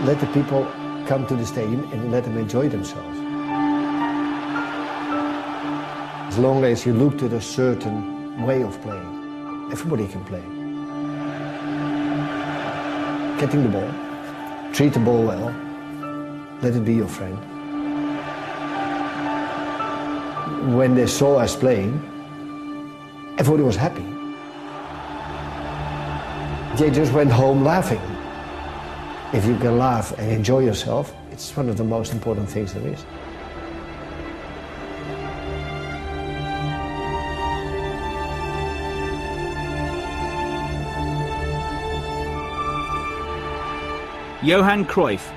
let the people come to the stadium and let them enjoy themselves. As long as you look to a certain way of playing, everybody can play. Getting the ball, treat the ball well, let it be your friend. When they saw us playing, everybody was happy. They just went home laughing. If you can laugh and enjoy yourself, it's one of the most important things there is. Johan Cruijff.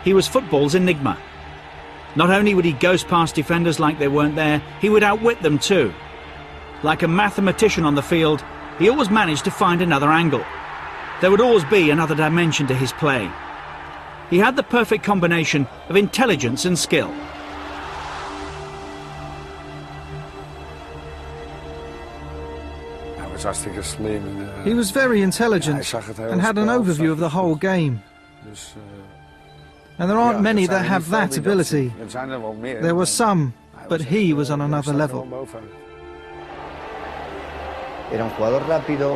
He was football's enigma. Not only would he ghost past defenders like they weren't there, he would outwit them too. Like a mathematician on the field, he always managed to find another angle. There would always be another dimension to his play. He had the perfect combination of intelligence and skill. He was very intelligent and had an overview of the whole game. And there aren't many that have that ability. There were some, but he was on another level.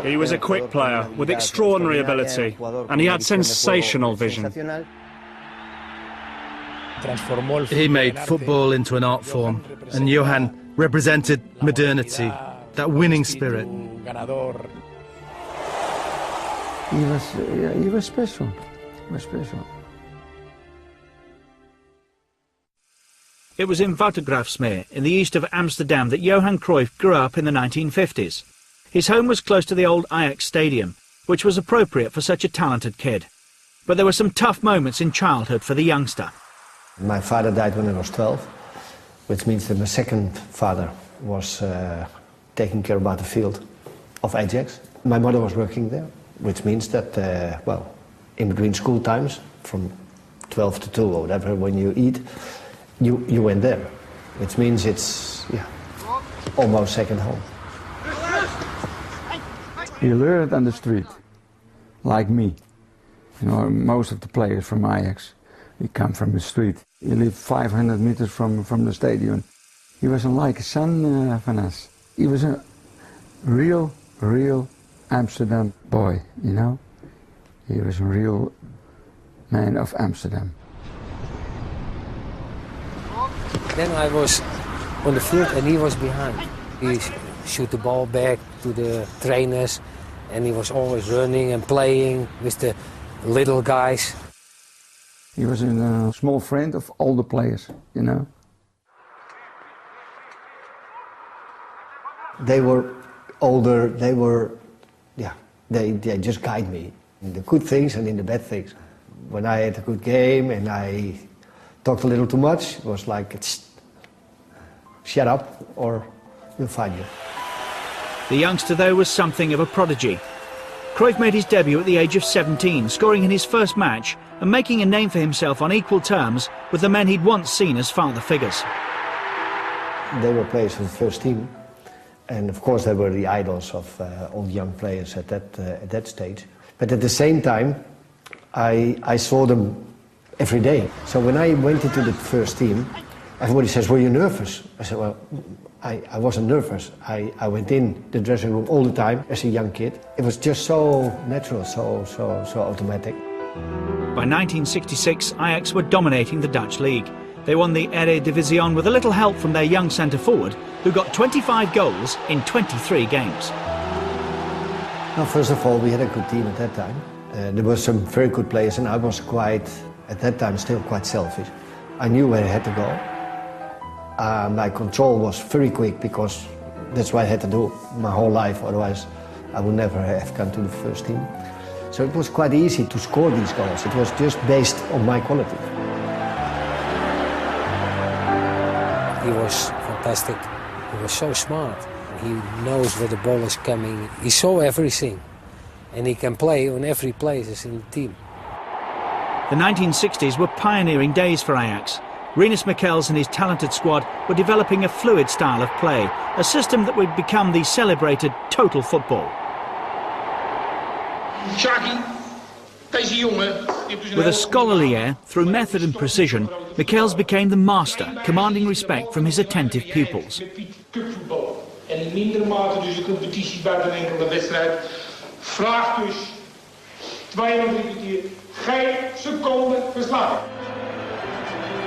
He was a quick player with extraordinary ability, and he had sensational vision. He made football into an art form, and Johan represented modernity, that winning spirit. He was special. It was in Watergraafsmeer, in the east of Amsterdam, that Johan Cruijff grew up in the 1950s. His home was close to the old Ajax stadium, which was appropriate for such a talented kid. But there were some tough moments in childhood for the youngster. My father died when I was 12, which means that my second father was taking care about the field of Ajax. My mother was working there, which means that, well, in between school times, from 12 to 2 or whatever, when you eat, you went there, which means it's, yeah, almost second home. You learned on the street, like me. You know, most of the players from Ajax, he come from the street. He lived 500 meters from the stadium. He wasn't like a son from us. He was a real Amsterdam boy, you know. He was a real man of Amsterdam. Then I was on the field and he was behind. He shoot the ball back to the trainers and he was always running and playing with the little guys. He was a small friend of all the players, you know. They were older, they just guide me in the good things and in the bad things. When I had a good game and I talked a little too much, it was like, shut up or we'll find you. The youngster, though, was something of a prodigy. Cruijff made his debut at the age of 17, scoring in his first match and making a name for himself on equal terms with the men he'd once seen as father figures. They were players for the first team, and of course they were the idols of all young players at that stage. But at the same time, I saw them every day. So when I went into the first team, everybody says, "Were you nervous?" I said, "Well, I wasn't nervous. I went in the dressing room all the time as a young kid. It was just so natural, so automatic." By 1966, Ajax were dominating the Dutch league. They won the Eredivisie with a little help from their young centre-forward, who got 25 goals in 23 games. Now, first of all, we had a good team at that time. There were some very good players, and I was quite, at that time, still quite selfish. I knew where I had to go. My control was very quick because that's what I had to do my whole life, otherwise I would never have come to the first team. So it was quite easy to score these goals. It was just based on my quality. He was fantastic. He was so smart. He knows where the ball is coming. He saw everything. And he can play on every place in the team. The 1960s were pioneering days for Ajax. Rinus Michels and his talented squad were developing a fluid style of play, a system that would become the celebrated total football. Shaki, deze jongen With a scholarly air, through method and precision, Michels became the master, commanding respect from his attentive pupils. En in mindere mate dus de competitie buiten enkele wedstrijd vraagt dus 2,5 kwartier geen seconde verslagen.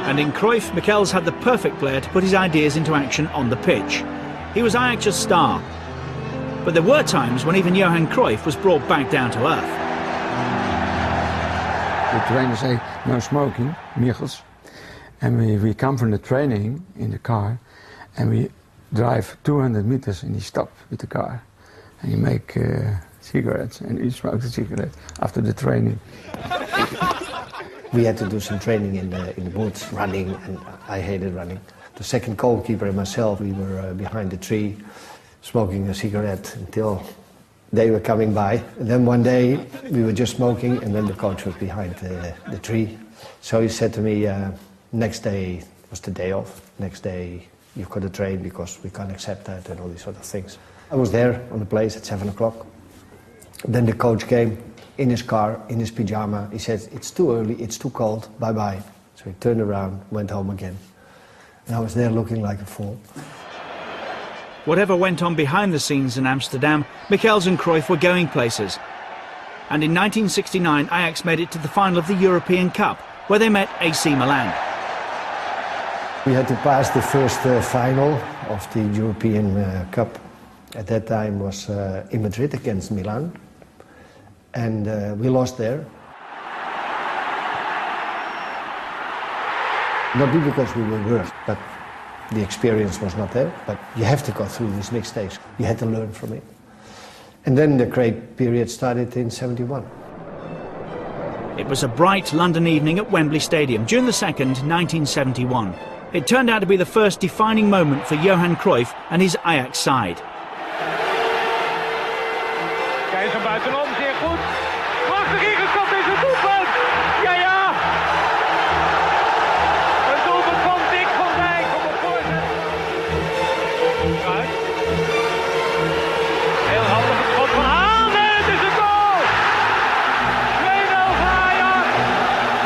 And in Cruijff, Michels had the perfect player to put his ideas into action on the pitch. He was Ajax's star. But there were times when even Johan Cruijff was brought back down to earth. The trainer say no smoking, Michels. And we come from the training in the car and we drive 200 meters and he stopped with the car. And he make cigarettes and he smoked a cigarette after the training. We had to do some training in the woods, running, and I hated running. The second goalkeeper and myself, we were behind the tree, smoking a cigarette until they were coming by. And then one day we were just smoking and then the coach was behind the tree. So he said to me, next day was the day off, next day you've got to train because we can't accept that and all these sort of things. I was there on the place at 7 o'clock. Then the coach came in his car, in his pyjama. He said, it's too early, it's too cold, bye-bye. So he turned around, went home again. And I was there looking like a fool. Whatever went on behind the scenes in Amsterdam, Michels and Cruijff were going places. And in 1969, Ajax made it to the final of the European Cup, where they met AC Milan. We had to pass the first final of the European Cup. At that time was in Madrid against Milan. And we lost there. Not because we were worse, but the experience was not there. But you have to go through these mistakes. You had to learn from it. And then the great period started in '71. It was a bright London evening at Wembley Stadium, June the 2nd, 1971. It turned out to be the first defining moment for Johan Cruijff and his Ajax side. Kijk van buitenom, zeer goed. Prachtig ingekopt is het doelpunt. Ja, ja. Een doelpunt van Dick van Dijk op het voorzet. Cruijff. Heel handig het schot van Haan. Het is een goal. 2-0 voor Ajax.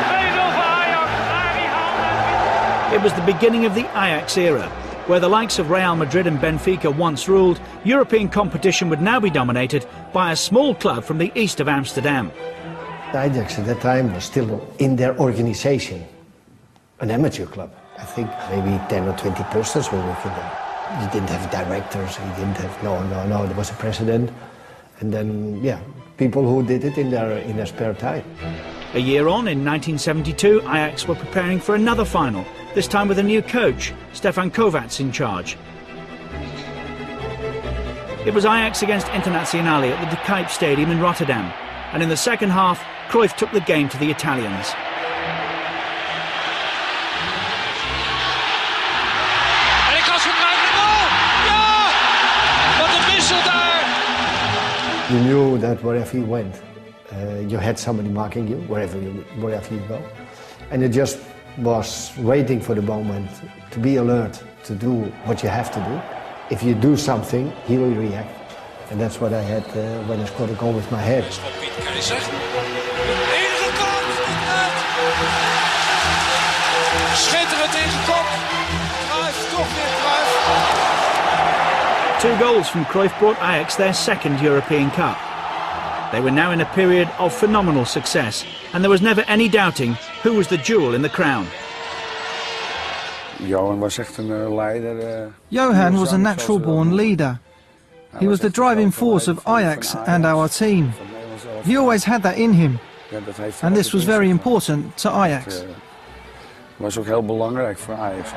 2-0 voor Ajax. Arie Haan. It was the beginning of the Ajax era, where the likes of Real Madrid and Benfica once ruled. European competition would now be dominated by a small club from the east of Amsterdam. Ajax at that time was still in their organization, an amateur club. I think maybe 10 or 20 persons were working there. You didn't have directors, you didn't have, no, there was a president. And then, yeah, people who did it in their spare time. A year on, in 1972, Ajax were preparing for another final, this time with a new coach, Stefan Kovacs, in charge. It was Ajax against Internazionale at the De Cruijff Stadium in Rotterdam, and in the second half, Cruijff took the game to the Italians. En ik was gebruikt de goal! Ja! Wat een wissel daar! You knew that wherever you went, you had somebody marking you, wherever you go. And it just was waiting for the moment to be alert, to do what you have to do. If you do something, he will react. And that's what I had when I scored a goal with my head. Schitterend ingekopt. Cruijff, toch weer Cruijff. 2 goals from Cruijff brought Ajax their second European Cup. They were now in a period of phenomenal success, and there was never any doubting who was the jewel in the crown. Johan was echt een leider. Johan was a natural-born leader. He was the driving force of Ajax and our team. He always had that in him, and this was very important to Ajax. Was ook heel belangrijk voor Ajax.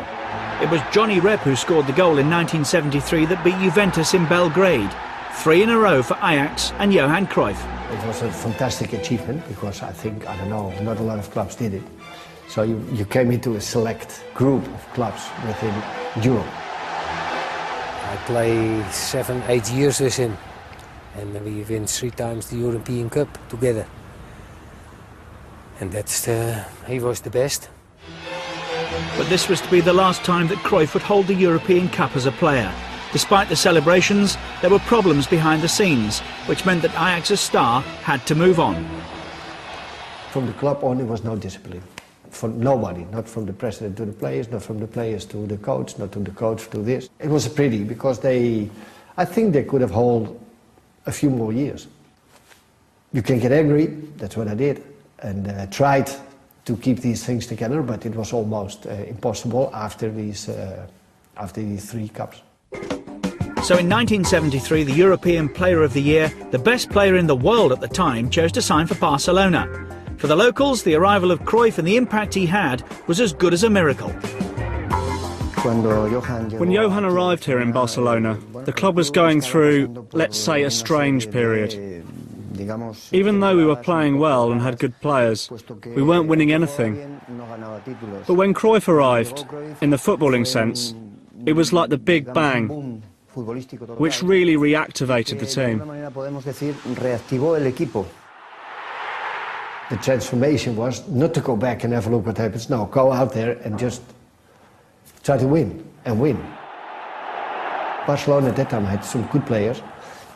It was Johnny Rep who scored the goal in 1973 that beat Juventus in Belgrade. 3 in a row for Ajax and Johan Cruijff. It was a fantastic achievement because I think, I don't know, not a lot of clubs did it. So you came into a select group of clubs within Europe. I play 7-8 years with him, and we win 3 times the European Cup together. And he was the best. But this was to be the last time that Cruijff would hold the European Cup as a player. Despite the celebrations, there were problems behind the scenes, which meant that Ajax's star had to move on. From the club on, there was no discipline. From nobody, not from the president to the players, not from the players to the coach, not from the coach to this. It was a pity because I think they could have held a few more years. You can get angry, that's what I did, and tried to keep these things together, but it was almost impossible after these 3 cups. So in 1973, the European Player of the Year, the best player in the world at the time, chose to sign for Barcelona. For the locals, the arrival of Cruijff and the impact he had was as good as a miracle. When Johan arrived here in Barcelona, the club was going through, let's say, a strange period. Even though we were playing well and had good players, we weren't winning anything. But when Cruijff arrived, in the footballing sense, it was like the Big Bang, which really reactivated the team. The transformation was not to go back and have a look what happens. No, go out there and just try to win and win. Barcelona at that time had some good players,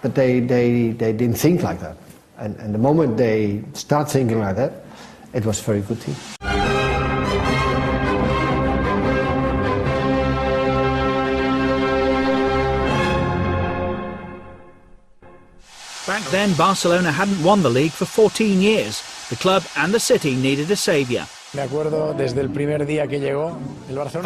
but they didn't think like that. And the moment they start thinking like that, it was a very good team. Back then, Barcelona hadn't won the league for 14 years. The club and the city needed a saviour. I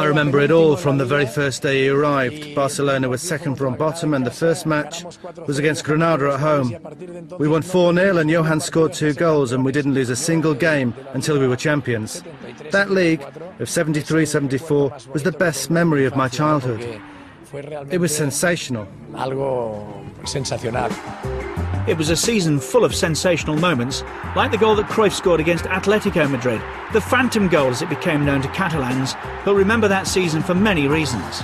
remember it all from the very first day he arrived. Barcelona was second from bottom and the first match was against Granada at home. We won 4-0 and Johan scored 2 goals and we didn't lose a single game until we were champions. That league of 73-74 was the best memory of my childhood. It was sensational. It was a season full of sensational moments, like the goal that Cruijff scored against Atletico Madrid, the phantom goal as it became known to Catalans, who'll remember that season for many reasons.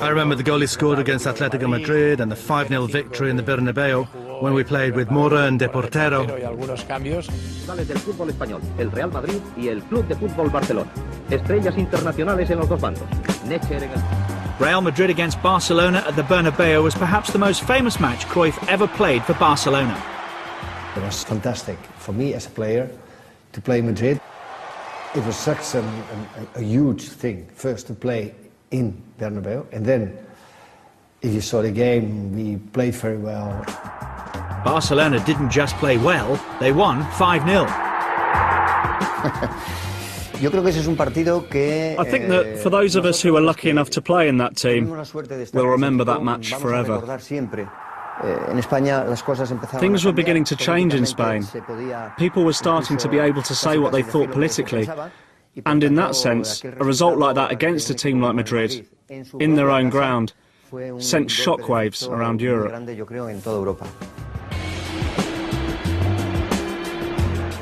I remember the goal he scored against Atletico Madrid and the 5-0 victory in the Bernabeu when we played with Mora and De Portero. Del fútbol español, el Real Madrid y el Club de Fútbol Barcelona. Estrellas internacionales en los dos bandos. Real Madrid against Barcelona at the Bernabeu was perhaps the most famous match Cruijff ever played for Barcelona. It was fantastic for me as a player to play Madrid. It was such a huge thing, first to play in Bernabeu, and then if you saw the game, we played very well. Barcelona didn't just play well, they won 5-0. I think that for those of us who were lucky enough to play in that team, we'll remember that match forever. Things were beginning to change in Spain. People were starting to be able to say what they thought politically. And in that sense, a result like that against a team like Madrid, in their own ground, sent shockwaves around Europe.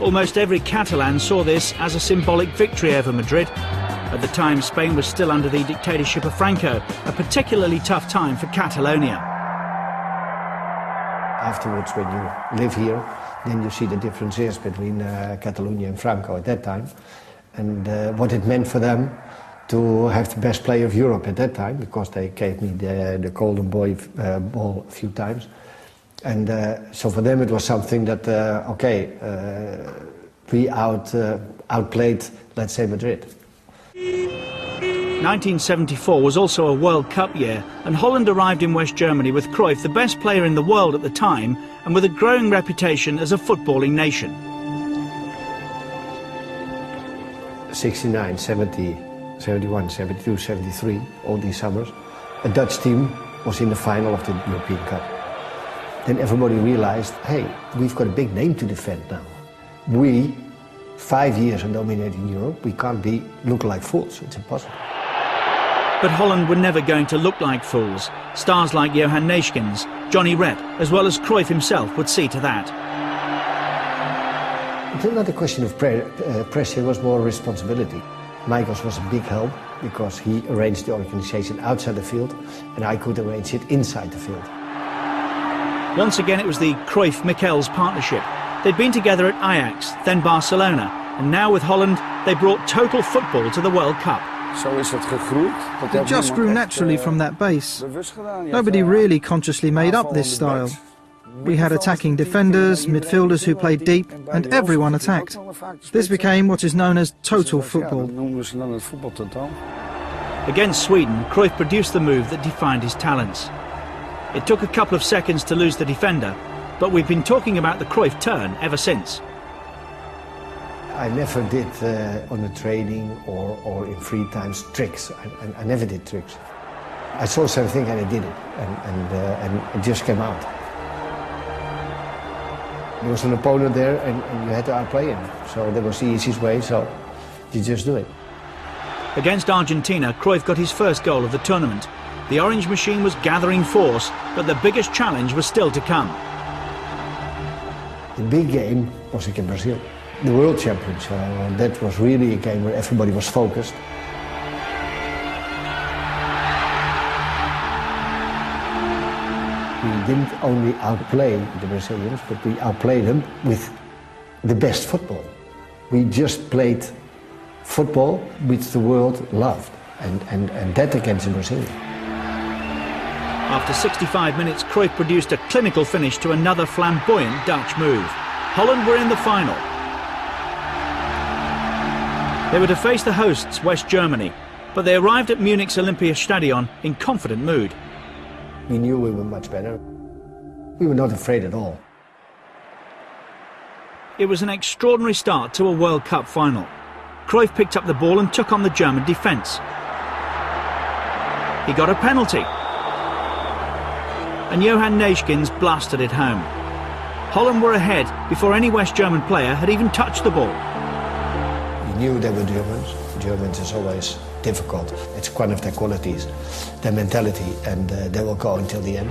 Almost every Catalan saw this as a symbolic victory over Madrid. At the time, Spain was still under the dictatorship of Franco, a particularly tough time for Catalonia. Afterwards, when you live here, then you see the differences between Catalonia and Franco at that time, and what it meant for them to have the best player of Europe at that time, because they gave me the golden ball a few times. And so for them it was something that, we outplayed, let's say, Madrid. 1974 was also a World Cup year, and Holland arrived in West Germany with Cruijff, the best player in the world at the time, and with a growing reputation as a footballing nation. 69, 70, 71, 72, 73, all these summers, a Dutch team was in the final of the European Cup. Then everybody realized, hey, we've got a big name to defend now. We, 5 years of dominating Europe, we can't look like fools. It's impossible. But Holland were never going to look like fools. Stars like Johan Neeskens, Johnny Rep, as well as Cruijff himself would see to that. It's not a question of pressure, it was more responsibility. Michaels was a big help because he arranged the organization outside the field and I could arrange it inside the field. Once again it was the Cruijff-Michels partnership. They'd been together at Ajax, then Barcelona, and now with Holland they brought total football to the World Cup. It just grew naturally from that base. Nobody really consciously made up this style. We had attacking defenders, midfielders who played deep, and everyone attacked. This became what is known as total football. Against Sweden, Cruijff produced the move that defined his talents. It took a couple of seconds to lose the defender, but we've been talking about the Cruijff turn ever since. I never did on a training or in free times tricks. I never did tricks. I saw something and I did it, and it just came out. There was an opponent there and you had to outplay him. So that was the easiest way, so you just do it. Against Argentina, Cruijff got his first goal of the tournament. The orange machine was gathering force, but the biggest challenge was still to come. The big game was against Brazil, the World Championship. That was really a game where everybody was focused. We didn't only outplay the Brazilians, but we outplayed them with the best football. We just played football which the world loved, and that against the Brazilians. After 65 minutes, Cruijff produced a clinical finish to another flamboyant Dutch move. Holland were in the final. They were to face the hosts, West Germany, but they arrived at Munich's Olympiastadion in confident mood. We knew we were much better. We were not afraid at all. It was an extraordinary start to a World Cup final. Cruijff picked up the ball and took on the German defence. He got a penalty. And Johan blasted it home. Holland were ahead before any West German player had even touched the ball. We knew they were Germans. Germans is always difficult. It's one of their qualities, their mentality, and they will go until the end.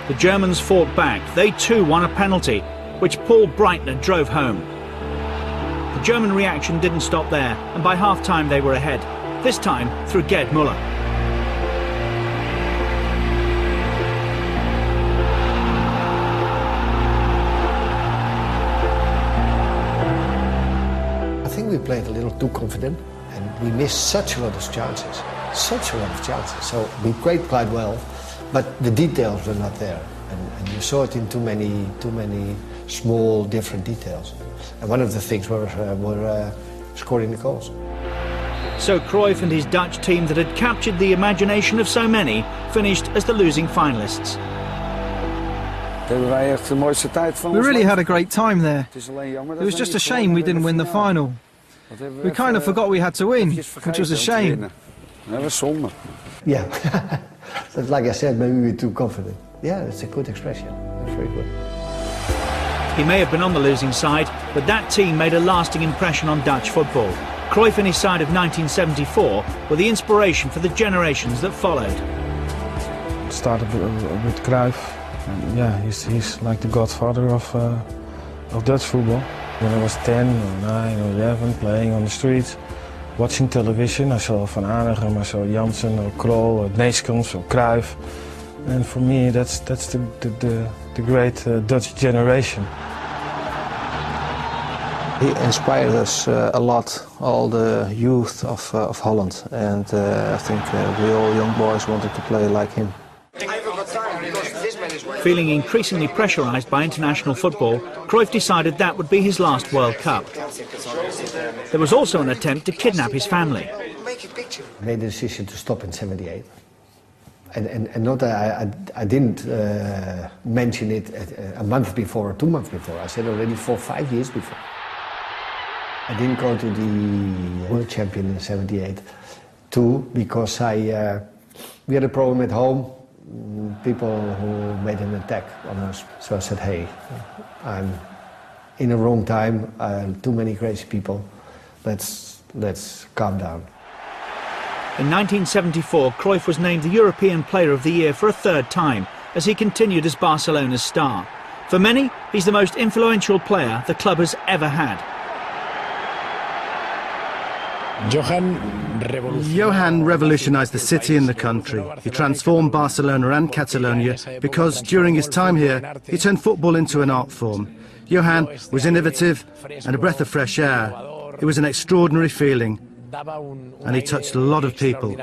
The Germans fought back. They too won a penalty, which Paul Breitner drove home. The German reaction didn't stop there, and by half-time they were ahead, this time through Gerd Müller. I think we played a little too confident, and we missed such a lot of chances. So we played quite well, but the details were not there, and you saw it in too many small, different details. And one of the things were scoring the goals. So Cruijff and his Dutch team that had captured the imagination of so many finished as the losing finalists. We really had a great time there. It was just a shame we didn't win the final. We kind of forgot we had to win, which was a shame. Yeah, but like I said, maybe we were too confident. Yeah, it's a good expression. That's very good. He may have been on the losing side, but that team made a lasting impression on Dutch football. Cruijff and his side of 1974 were the inspiration for the generations that followed. It started with Cruijff. And yeah, he's like the godfather of Dutch football. When I was 10 or 9 or 11, playing on the streets, watching television, I saw Van Hanegem, I saw Jansen or Krol or Neeskens or Cruijff. And for me, that's the great Dutch generation. He inspired us a lot, all the youth of Holland, and I think we all young boys wanted to play like him. Feeling increasingly pressurised by international football, Cruijff decided that would be his last World Cup. There was also an attempt to kidnap his family. I made the decision to stop in '78. And not I didn't mention it a month before or 2 months before. I said already 4 or 5 years before. I didn't go to the World Champion in '78 too because we had a problem at home. People who made an attack on us. So I said, hey, I'm in the wrong time. Too many crazy people. Let's calm down. In 1974, Cruijff was named the European Player of the Year for a third time, as he continued as Barcelona's star. For many, he's the most influential player the club has ever had. Johan revolutionised the city and the country. He transformed Barcelona and Catalonia because during his time here, he turned football into an art form. Johan was innovative and a breath of fresh air. It was an extraordinary feeling. And he touched a lot of people.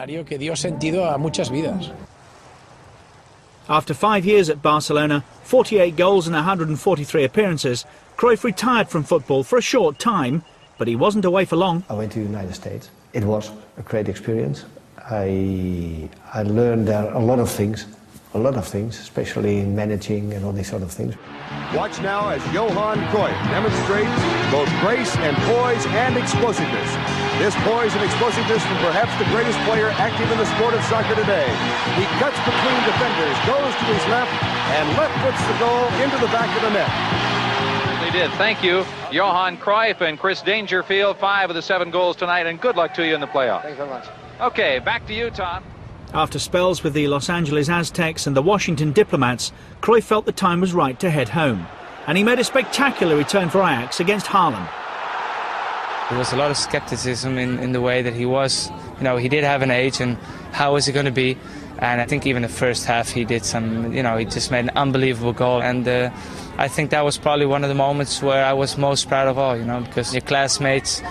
After 5 years at Barcelona, 48 goals and 143 appearances, Cruijff retired from football for a short time, but he wasn't away for long. I went to the United States. It was a great experience. I learned there a lot of things, especially in managing and all these sort of things. Watch now as Johan Cruijff demonstrates both grace and poise and explosiveness. This poise and explosiveness from perhaps the greatest player active in the sport of soccer today. He cuts between defenders, goes to his left, and left puts the goal into the back of the net. They did. Thank you, Johan Cruijff and Chris Dangerfield. 5 of the 7 goals tonight, and good luck to you in the playoffs. Thanks very much. Okay, back to you, Tom. After spells with the Los Angeles Aztecs and the Washington Diplomats, Cruijff felt the time was right to head home. And he made a spectacular return for Ajax against Haarlem. There was a lot of skepticism in the way that he was. You know, he did have an age, and how was he going to be? And I think even the first half he did some, you know, he just made an unbelievable goal. And I think that was probably one of the moments where I was most proud of all, you know, because your classmates,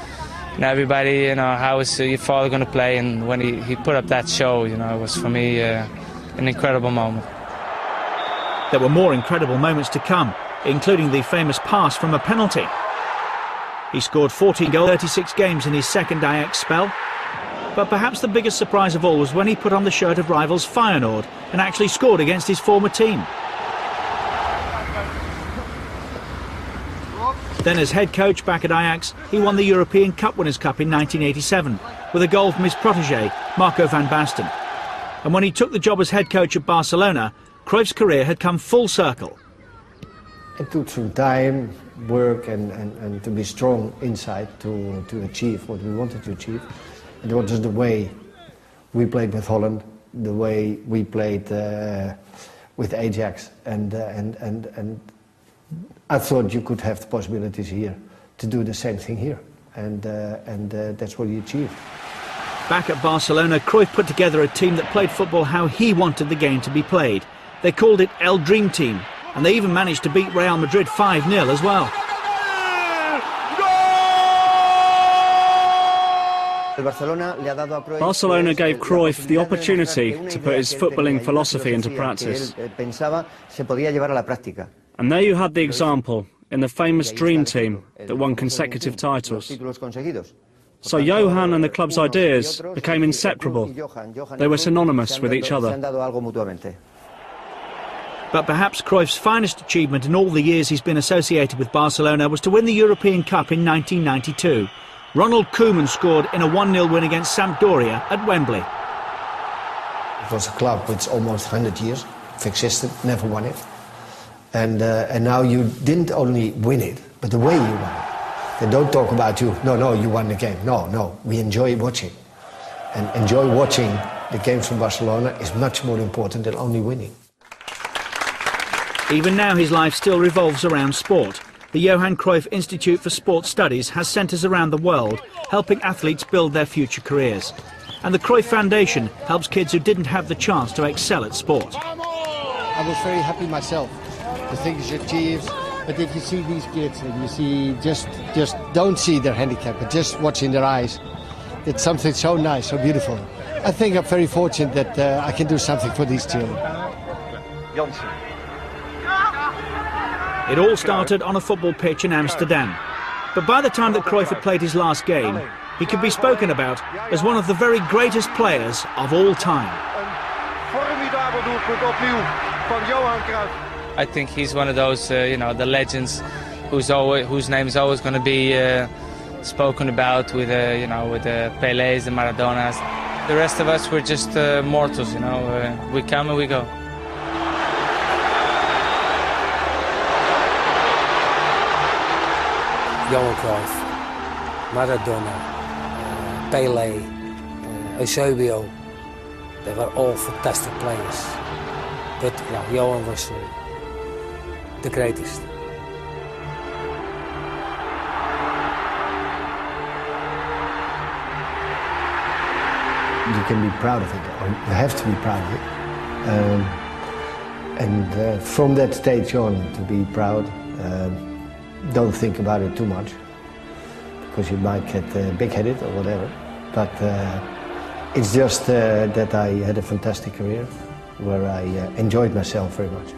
you know, everybody, you know, how is your father going to play? And when he put up that show, you know, it was for me an incredible moment. There were more incredible moments to come, including the famous pass from a penalty. He scored 14 goals, 36 games in his second Ajax spell. But perhaps the biggest surprise of all was when he put on the shirt of rivals Feyenoord and actually scored against his former team. Then as head coach back at Ajax, he won the European Cup Winners' Cup in 1987 with a goal from his protégé, Marco van Basten. And when he took the job as head coach at Barcelona, Cruijff's career had come full circle. It took some time, work and to be strong inside to achieve what we wanted to achieve. It was just the way we played with Holland, the way we played with Ajax, and I thought you could have the possibilities here to do the same thing here, and that's what he achieved. Back at Barcelona, Cruijff put together a team that played football how he wanted the game to be played. They called it El Dream Team, and they even managed to beat Real Madrid 5-0 as well. Barcelona gave Cruijff the opportunity to put his footballing philosophy into practice. And there you had the example in the famous Dream Team that won consecutive titles. So Johan and the club's ideas became inseparable. They were synonymous with each other. But perhaps Cruijff's finest achievement in all the years he's been associated with Barcelona was to win the European Cup in 1992. Ronald Koeman scored in a 1-0 win against Sampdoria at Wembley. It was a club which almost 100 years existed, never won it. And now you didn't only win it, but the way you won it. They don't talk about you, no, you won the game. No, we enjoy watching. And enjoy watching the games from Barcelona is much more important than only winning. Even now his life still revolves around sport. The Johan Cruijff Institute for Sport Studies has centres around the world helping athletes build their future careers. And the Cruijff Foundation helps kids who didn't have the chance to excel at sport. I was very happy myself, the things you achieved. But if you see these kids and you see just don't see their handicap, but just watching their eyes, it's something so nice, so beautiful. I think I'm very fortunate that I can do something for these children. Jansen. It all started on a football pitch in Amsterdam. But by the time that Cruijff had played his last game, he could be spoken about as one of the very greatest players of all time. I think he's one of those, you know, the legends whose name is always going to be spoken about with, you know, with the Pelés, the Maradonas. The rest of us, we're just mortals, you know. We come and we go. Johan Cruijff, Maradona, Pelé, Eusebio, they were all fantastic players. But yeah, Johan was the greatest. You can be proud of it, or you have to be proud of it. And from that stage on, to be proud, don't think about it too much, because you might get big-headed or whatever. But it's just that I had a fantastic career, where I enjoyed myself very much.